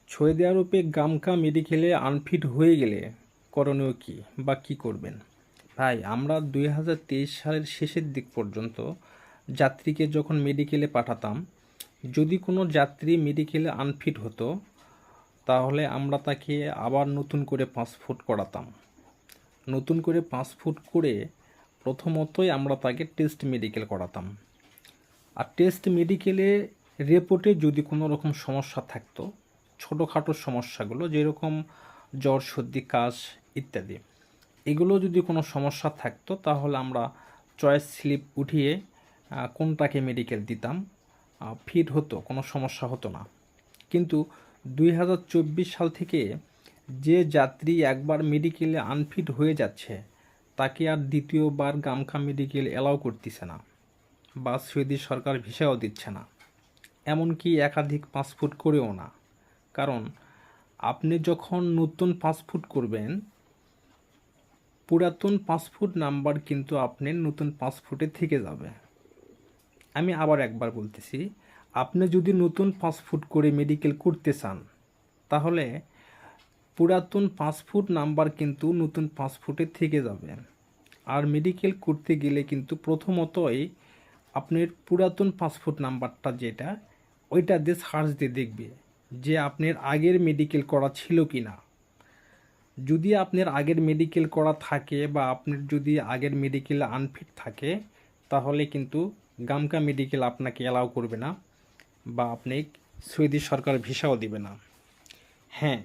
Saudi আরবে গামকা মেডিকেলে unfit হয়ে গেলে করণীয় কী বা কী করবেন? ভাই, আমরা 2023 সালের শেষের দিক পর্যন্ত যাত্রীকে যখন মেডিকেলে পাঠাতাম, যদি কোনো যাত্রী মেডিকেলে আনফিট হতো তাহলে আমরা তাকে আবার নতুন করে পাসপোর্ট করাতাম। নতুন করে পাসপোর্ট করে প্রথমতই আমরা তাকে টেস্ট মেডিকেল করাতাম। আর টেস্ট মেডিকেলে রিপোর্টে যদি কোনো রকম সমস্যা থাকতো, ছোটোখাটো সমস্যাগুলো যেরকম জ্বর, সর্দি, কাশ ইত্যাদি, এগুলো যদি কোনো সমস্যা থাকতো তাহলে আমরা চয়েস স্লিপ উঠিয়ে কোনটাকে মেডিকেল দিতাম, ফিট হতো, কোনো সমস্যা হতো না। কিন্তু 2024 সাল থেকে যে যাত্রী একবার মেডিকেলে আনফিট হয়ে যাচ্ছে তাকে আর দ্বিতীয়বার গামখা মেডিকেল অ্যালাউ করতেছে না, বা সৌদি সরকার ভিসাও দিচ্ছে না, এমনকি একাধিক পাসপোর্ট করেও না। কারণ আপনি যখন নতুন পাসপোর্ট করবেন, পুরাতন পাসপোর্ট নাম্বার কিন্তু আপনার নতুন পাসপোর্টে থেকে যাবে। আমি আবার একবার বলতেছি, আপনি যদি নতুন পাসপোর্ট করে মেডিকেল করতে চান তাহলে পুরাতন পাসপোর্ট নাম্বার কিন্তু নতুন পাসপোর্টে থেকে যাবে। আর মেডিকেল করতে গেলে কিন্তু প্রথমতই আপনার পুরাতন পাসপোর্ট নাম্বারটা যেটা, ওইটা দিয়ে সার্চ দিয়ে দেখবে যে আপনার আগের মেডিকেল করা ছিল কি না। যদি আপনার আগের মেডিকেল করা থাকে বা আপনার যদি আগের মেডিকেল আনফিট থাকে তাহলে কিন্তু গামকা মেডিকেল আপনাকে অ্যালাউ করবে না বা আপনি সৌদি সরকার ভিসাও দিবে না। হ্যাঁ,